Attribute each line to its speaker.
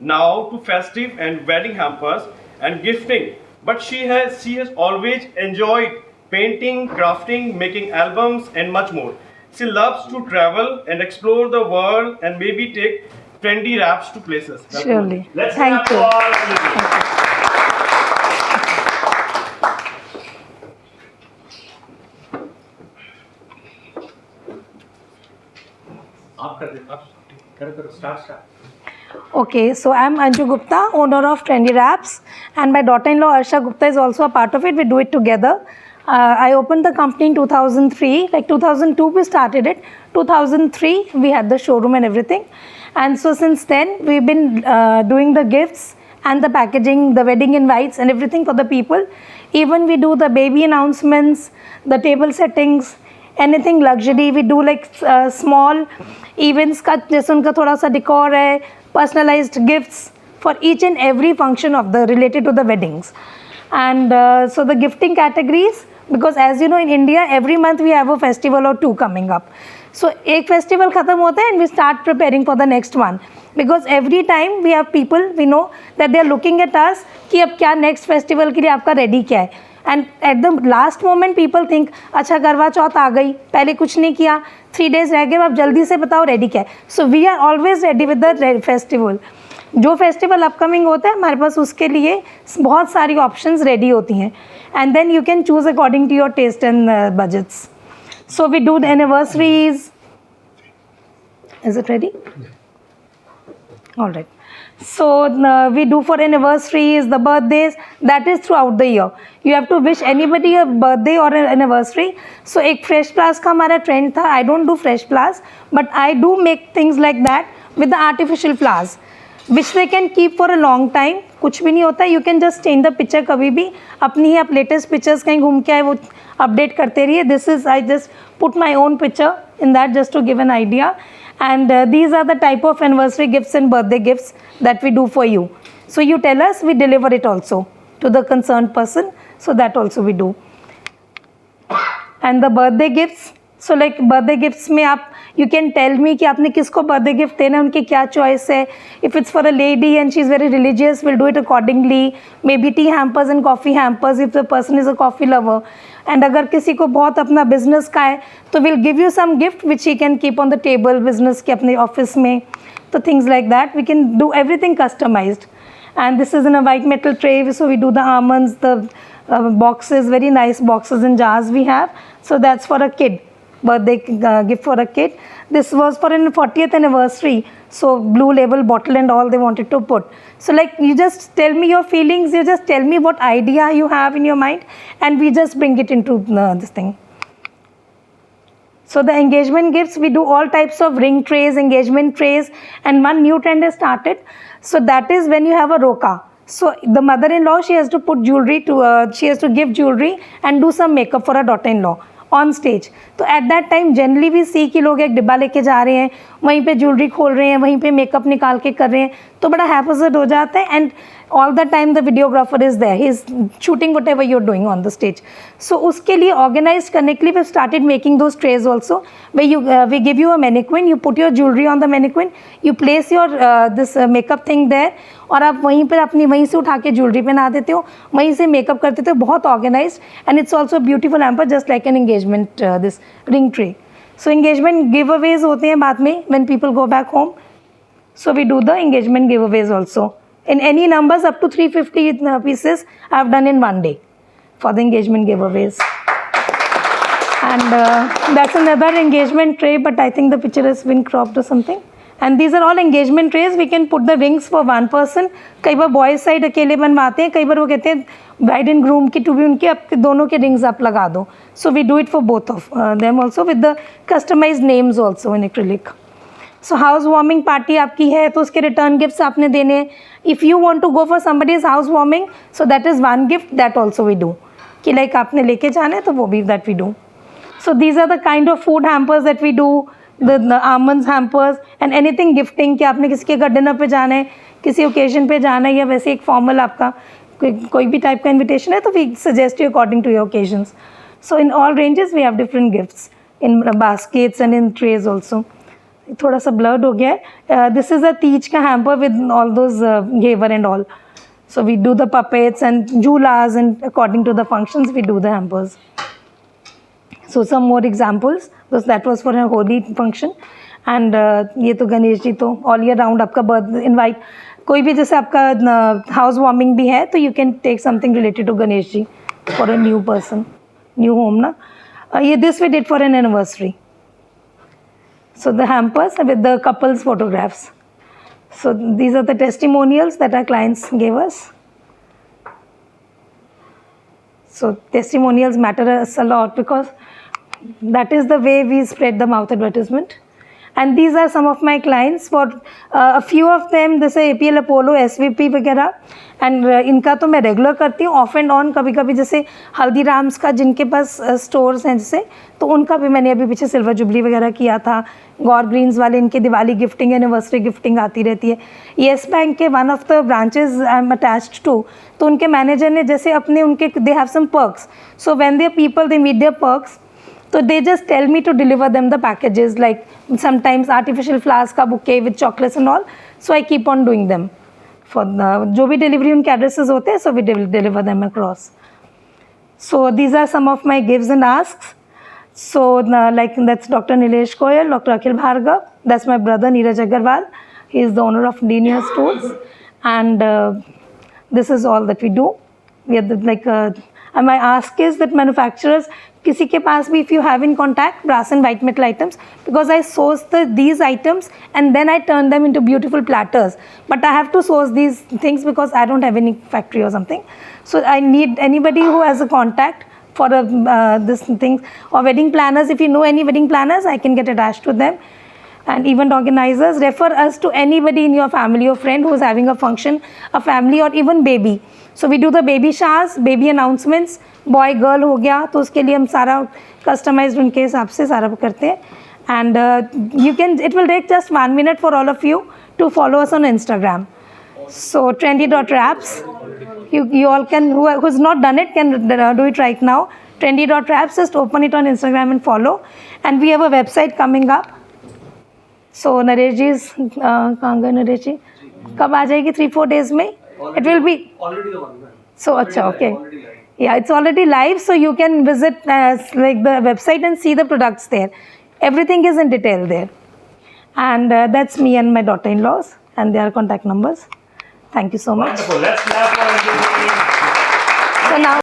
Speaker 1: now to festive and wedding hampers and gifting. But she has always enjoyed painting, crafting, making albums, and much more. She loves to travel and explore the world and maybe take trendy wraps to places.
Speaker 2: Surely.
Speaker 1: Let's
Speaker 2: Thank you. Okay, so I'm Anju Gupta, owner of Trendy Wraps, and my daughter-in-law Arsha Gupta is also a part of it. We do it together. I opened the company in 2003. Like 2002, we started it. 2003, we had the showroom and everything. And so since then, we've been doing the gifts and the packaging, the wedding invites and everything for the people. Even we do the baby announcements, the table settings, anything luxury. We do like small events का जैसे उनका थोड़ा सा decor है, personalized gifts for each and every function of the related to the weddings. And so the gifting categories, because as you know in India every month we have a festival or two coming up. So एक festival खत्म होता है and we start preparing for the next one, because every time we have people, we know that they are looking at us कि अब क्या next festival के लिए आपका ready क्या है. And at the last moment people think अच्छा करवा चौथ आ गई, पहले कुछ नहीं किया, 3 days रह गए, अब जल्दी से बताओ रेडी क्या है. So we are always ready with the festival. जो फेस्टिवल अपकमिंग होता है हमारे पास उसके लिए बहुत सारी ऑप्शंस रेडी होती हैं, and then you can choose according to your taste and budgets. So we do the anniversaries. Is it ready? Alright. So we do for anniversaries, the birthdays, that is throughout the year. You have to wish anybody a birthday or an anniversary. So एक fresh flowers का हमारा trend था. I don't do fresh flowers, but I do make things like that with the artificial flowers, which they can keep for a long time. कुछ भी नहीं होता. You can just change the picture कभी भी. अपनी ही आप latest pictures कहीं घूम के आए वो update करते रहिए. This is, I just put my own picture in that just to give an idea. And these are the type of anniversary gifts and birthday gifts that we do for you. So you tell us, we deliver it also to the concerned person. So that also we do. And the birthday gifts, so like birthday gifts में आप, you can tell me कि आपने किसको birthday gift देना है, उनकी क्या choice है. If it's for a lady and she's very religious, we'll do it accordingly. Maybe tea hampers and coffee hampers if the person is a coffee lover. And अगर किसी को बहुत अपना business का है तो we'll give you some gift which he can keep on the table business के अपने office में. तो things like that, we can do everything customized. And this is in a white metal tray, so we do the almonds, the boxes, very nice boxes and jars we have. So that's for a kid, birthday gift for a kid. This was for an 40th anniversary, so blue label bottle and all they wanted to put. So like you just tell me your feelings, you just tell me what idea you have in your mind, and we just bring it into this thing. So the engagement gifts, we do all types of ring trays, engagement trays, and one new trend has started. So that is when you have a roka. So the mother-in-law, she has to put jewelry to, she has to give jewelry and do some makeup for her daughter-in-law on stage. तो at that time generally we see कि लोग एक डिब्बा लेके जा रहे हैं, वहीं पे ज्वेलरी खोल रहे हैं, वहीं पे मेकअप निकाल के कर रहे हैं, तो बड़ा हैपजर्ड हो जाता है. And all the time the videographer is there, he is shooting whatever you're doing on the stage. So उसके लिए organized करने के लिए we started making those trays also, where you we give you a mannequin, you put your jewelry on the mannequin, you place your this makeup thing there, और आप वहीं पर अपनी वहीं से उठा के ज्वेलरी पहना देते हो, वहीं से मेकअप कर देते हो. बहुत organised, and it's also beautiful hamper just like an engagement this ring tray. So engagement giveaways होते हैं बाद में when people go back home. So we do the engagement giveaways also in any numbers up to 350 pieces I have done in one day for the engagement giveaways. And that's another engagement tray, but I think the picture has been cropped or something. And these are all engagement trays. We can put the rings for one person. कई बार boys side अकेले बनवाते हैं, कई बार वो कहते हैं bride and groom की to be उनके आपके दोनों के rings आप लगा दो. So we do it for both of them also with the customized names also in acrylic. So house warming party आपकी है तो उसके रिटर्न गिफ्ट्स आपने देने हैं. If you want to go for somebody's house warming, so that is one gift that also we do, कि like आपने लेके जाना है तो वो भी that we do. So these are the kind of food hampers that we do, the almonds hampers and anything gifting, कि आपने किसी के घर डिनर पे जाना है, किसी ओकेजन पे जाना है, या वैसे एक फॉर्मल आपका कोई भी टाइप का इन्विटेशन है तो we suggest you according to your occasions. So in all ranges we have different gifts in baskets and in trays also. थोड़ा सा ब्लर्ड हो गया है. दिस इज़ अ तीज का hamper with all those ghevar and all. So we do the puppets and jhulas, and according to the functions we do the hampers. So some more examples. That was for a holy function. And ये तो गणेश जी तो all year round आपका birth invite, कोई भी जैसे आपका house warming भी है तो you can take something related to Ganesh ji for a new person, new home ना. ये this we did for an anniversary. So the hampers with the couples photographs. So these are the testimonials that our clients gave us. So testimonials matter us a lot because that is the way we spread the mouth advertisement. And these are some of my clients. For a few of them, जैसे APL Apollo, SVP वगैरह, and इनका तो मैं regular करती हूँ. Of and on कभी कभी जैसे हल्दीराम्स का जिनके पास स्टोर्स हैं जैसे, तो उनका भी मैंने अभी पीछे सिल्वर जुबली वगैरह किया था. गौर ग्रीन्स वाले इनके दिवाली गिफ्टिंग, एनिवर्सरी गिफ्टिंग आती रहती है. येस बैंक के one of the branches I am attached to, तो उनके मैनेजर ने जैसे अपने उनके they have some perks. So when their people they meet their perks, so they just tell me to deliver them the packages, like sometimes artificial flowers का bouquet with chocolates and all. So I keep on doing them for जो भी delivery उनके addresses होते हैं, so we deliver them across. So these are some of my gives and asks. So like that's Dr. Nilesh Koyal, Dr. Akhil Bhargav, that's my brother Neeraj Agarwal. He is the owner of Linear Stores, and this is all that we do. We are and my ask is that manufacturers, किसी के पास भी if you have in contact brass and white metal items, because I source these items and then I turn them into beautiful platters, but I have to source these things because I don't have any factory or something. So I need anybody who has a contact for this thing, or wedding planners. If you know any wedding planners, I can get attached to them. And event organizers, refer us to anybody in your family or friend who is having a function, a family, or even baby. So we do the baby showers, baby announcements, boy girl हो गया तो उसके लिए हम सारा customized उनके हिसाब से सारा करते हैं. And it will take just 1 minute for all of you to follow us on Instagram. So trendy.wraps, you all can, who's not done it can do it right now. Trendy.wraps, just open it on Instagram and follow. And we have a website coming up. So Naresh ji is कहाँ गए नरेश जी, कब आ जाएगी? 3-4 days में it will be
Speaker 3: already the one.
Speaker 2: So अच्छा, okay, yeah, it's already live, so you can visit like the website and see the products there. Everything is in detail there. And that's me and my daughter-in-laws and their contact numbers. Thank you so much.
Speaker 1: Wonderful. Let's clap for everybody.
Speaker 2: So now